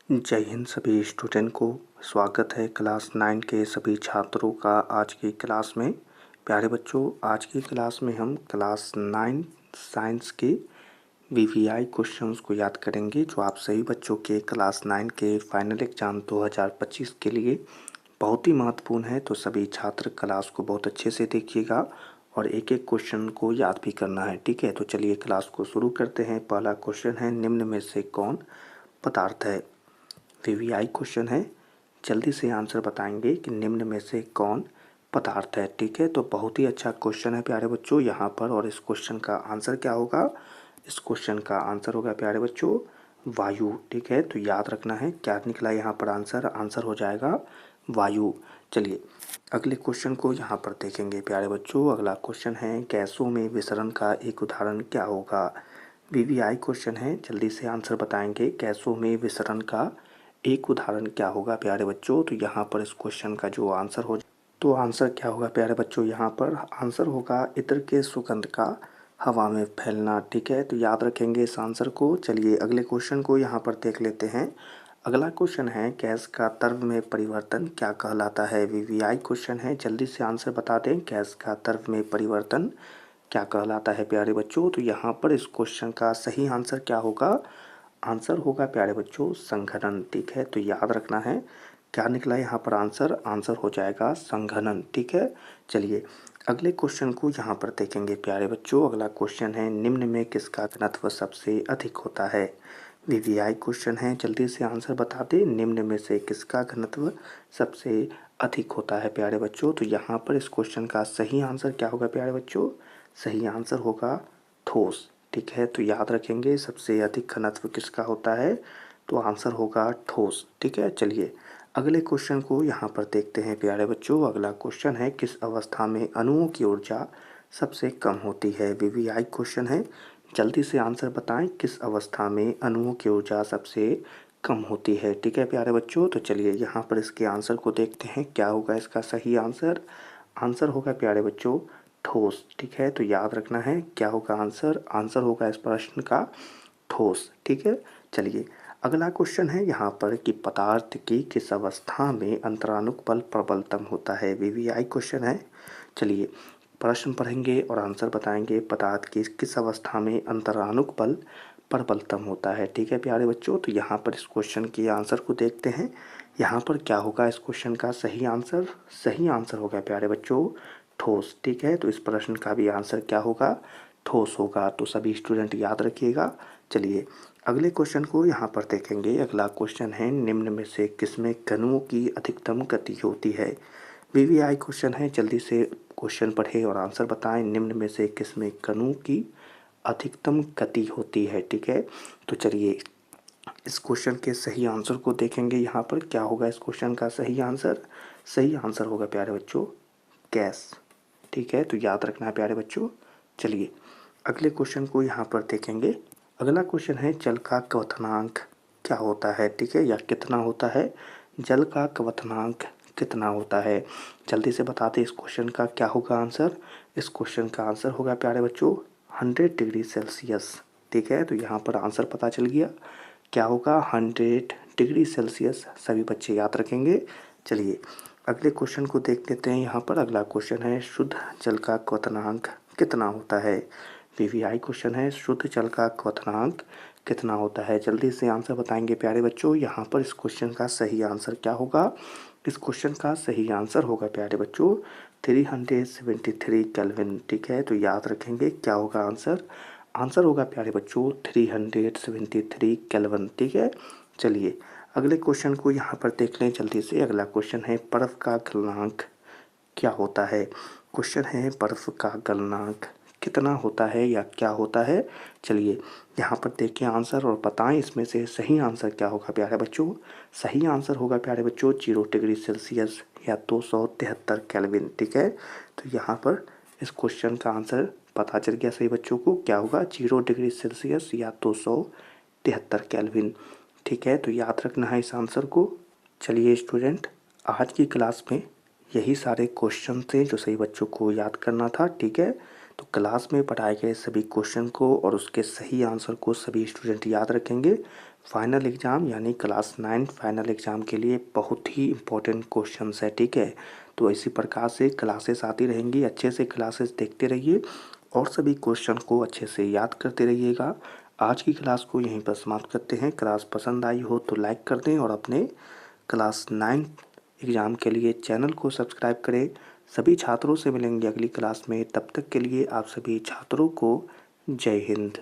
जय हिंद सभी स्टूडेंट को। स्वागत है क्लास 9 के सभी छात्रों का आज की क्लास में। प्यारे बच्चों, आज की क्लास में हम क्लास 9 साइंस के वीवीआई क्वेश्चंस को याद करेंगे, जो आप सभी बच्चों के क्लास 9 के फाइनल एग्ज़ाम 2025 के लिए बहुत ही महत्वपूर्ण है। तो सभी छात्र क्लास को बहुत अच्छे से देखिएगा और एक एक क्वेश्चन को याद भी करना है, ठीक है। तो चलिए क्लास को शुरू करते हैं। पहला क्वेश्चन है, निम्न में से कौन पदार्थ है। वीवीआई क्वेश्चन है, जल्दी से आंसर बताएंगे कि निम्न में से कौन पदार्थ है, ठीक है। तो बहुत ही अच्छा क्वेश्चन है प्यारे बच्चों यहाँ पर। और इस क्वेश्चन का आंसर क्या होगा? इस क्वेश्चन का आंसर होगा प्यारे बच्चों वायु, ठीक है। तो याद रखना है क्या निकला यहाँ पर आंसर। आंसर हो जाएगा वायु। चलिए अगले क्वेश्चन को यहाँ पर देखेंगे प्यारे बच्चों। अगला क्वेश्चन है, गैसों में विसरण का एक उदाहरण क्या होगा। वीवीआई क्वेश्चन है, जल्दी से आंसर बताएंगे। गैसों में विसरण का एक उदाहरण क्या होगा प्यारे बच्चों। तो यहाँ पर इस क्वेश्चन का जो आंसर हो, तो आंसर क्या होगा प्यारे बच्चों। यहाँ पर आंसर होगा इत्र के सुगंध का हवा में फैलना, ठीक है। तो याद रखेंगे इस आंसर को। चलिए अगले क्वेश्चन को यहाँ पर देख लेते हैं। अगला क्वेश्चन है, गैस का द्रव में परिवर्तन क्या कहलाता है। वीवीआई क्वेश्चन है, जल्दी से आंसर बता दें। गैस का द्रव में परिवर्तन क्या कहलाता है प्यारे बच्चों। तो यहाँ पर इस क्वेश्चन का सही आंसर क्या होगा। आंसर होगा प्यारे बच्चों संघनन, ठीक है। तो याद रखना है क्या निकला यहाँ पर आंसर। आंसर हो जाएगा संघनन, ठीक है। चलिए अगले क्वेश्चन को यहाँ पर देखेंगे प्यारे बच्चों। अगला क्वेश्चन है, निम्न में किसका घनत्व सबसे अधिक होता है। वीवीआई क्वेश्चन है, जल्दी से आंसर बता दें। निम्न में से किसका घनत्व सबसे अधिक होता है प्यारे बच्चों। तो यहाँ पर इस क्वेश्चन का सही आंसर क्या होगा प्यारे बच्चों। सही आंसर होगा ठोस, ठीक है। तो याद रखेंगे सबसे अधिक घनत्व किसका होता है। तो आंसर होगा ठोस, ठीक है। चलिए अगले क्वेश्चन को यहाँ पर देखते हैं प्यारे बच्चों। अगला क्वेश्चन है, किस अवस्था में अणुओं की ऊर्जा सबसे कम होती है। वीवीआई क्वेश्चन है, जल्दी से आंसर बताएं। किस अवस्था में अणुओं की ऊर्जा सबसे कम होती है, ठीक है प्यारे बच्चों। तो चलिए यहाँ पर इसके आंसर को देखते हैं क्या होगा इसका सही आंसर। आंसर होगा प्यारे बच्चों ठोस, ठीक है। तो याद रखना है क्या होगा आंसर। आंसर होगा इस प्रश्न का ठोस, ठीक है। चलिए अगला क्वेश्चन है यहाँ पर कि पदार्थ की किस अवस्था में अंतरानुक बल प्रबलतम होता है। वीवीआई क्वेश्चन है। चलिए प्रश्न पढ़ेंगे और आंसर बताएंगे। पदार्थ की किस अवस्था में अंतरानुक बल प्रबलतम होता है, ठीक है प्यारे बच्चों। तो यहाँ पर इस क्वेश्चन के आंसर को देखते हैं। यहाँ पर क्या होगा इस क्वेश्चन का सही आंसर। सही आंसर होगा प्यारे बच्चों ठोस, ठीक है। तो इस प्रश्न का भी आंसर क्या होगा, ठोस होगा। तो सभी स्टूडेंट याद रखिएगा। चलिए अगले क्वेश्चन को यहाँ पर देखेंगे। अगला क्वेश्चन है, निम्न में से किसमें कणुओं की अधिकतम गति होती है। वीवीआई क्वेश्चन है, जल्दी से क्वेश्चन पढ़े और आंसर बताएं। निम्न में से किसमें कणुओं की अधिकतम गति होती है, ठीक है। तो चलिए इस क्वेश्चन के सही आंसर को देखेंगे। यहाँ पर क्या होगा इस क्वेश्चन का सही आंसर। सही आंसर होगा प्यारे बच्चों गैस, ठीक है। तो याद रखना है प्यारे बच्चों। चलिए अगले क्वेश्चन को यहाँ पर देखेंगे। अगला क्वेश्चन है, जल का क्वथनांक क्या होता है, ठीक है, या कितना होता है। जल का क्वथनांक कितना होता है, जल्दी से बताते इस क्वेश्चन का क्या होगा आंसर। इस क्वेश्चन का आंसर होगा प्यारे बच्चों 100 डिग्री सेल्सियस, ठीक है। तो यहाँ पर आंसर पता चल गया क्या होगा 100 डिग्री सेल्सियस। सभी बच्चे याद रखेंगे। चलिए अगले क्वेश्चन को देख लेते हैं। यहाँ पर अगला क्वेश्चन है, शुद्ध जल का क्वथनांक कितना होता है। वीवीआई क्वेश्चन है, शुद्ध जल का क्वथनांक कितना होता है। जल्दी से आंसर बताएंगे प्यारे बच्चों। यहाँ पर इस क्वेश्चन का सही आंसर क्या होगा। इस क्वेश्चन का सही आंसर होगा प्यारे बच्चों 373 केल्विन, ठीक है। तो याद रखेंगे क्या होगा आंसर। आंसर होगा प्यारे बच्चों 373 केल्विन, ठीक है। चलिए अगले क्वेश्चन को यहाँ पर देख लें जल्दी से। अगला क्वेश्चन है, बर्फ़ का गलनांक क्या होता है। क्वेश्चन है, बर्फ़ का गलनांक कितना होता है या क्या होता है। चलिए यहाँ पर देखिए आंसर और बताएं इसमें से सही आंसर क्या होगा प्यारे बच्चों। सही आंसर होगा प्यारे बच्चों 0 डिग्री सेल्सियस या 273 केल्विन, ठीक है। तो यहाँ पर इस क्वेश्चन का आंसर पता चल गया सही बच्चों को क्या होगा 0 डिग्री सेल्सियस या 273 केल्विन, ठीक है। तो याद रखना है इस आंसर को। चलिए स्टूडेंट आज की क्लास में यही सारे क्वेश्चन थे जो सही बच्चों को याद करना था, ठीक है। तो क्लास में पढ़ाए गए सभी क्वेश्चन को और उसके सही आंसर को सभी स्टूडेंट याद रखेंगे। फाइनल एग्ज़ाम यानी क्लास 9 फाइनल एग्ज़ाम के लिए बहुत ही इम्पोर्टेंट क्वेश्चंस है, ठीक है। तो इसी प्रकार से क्लासेस आती रहेंगी, अच्छे से क्लासेस देखते रहिए और सभी क्वेश्चन को अच्छे से याद करते रहिएगा। आज की क्लास को यहीं पर समाप्त करते हैं। क्लास पसंद आई हो तो लाइक कर दें और अपने क्लास 9 एग्ज़ाम के लिए चैनल को सब्सक्राइब करें। सभी छात्रों से मिलेंगे अगली क्लास में, तब तक के लिए आप सभी छात्रों को जय हिंद।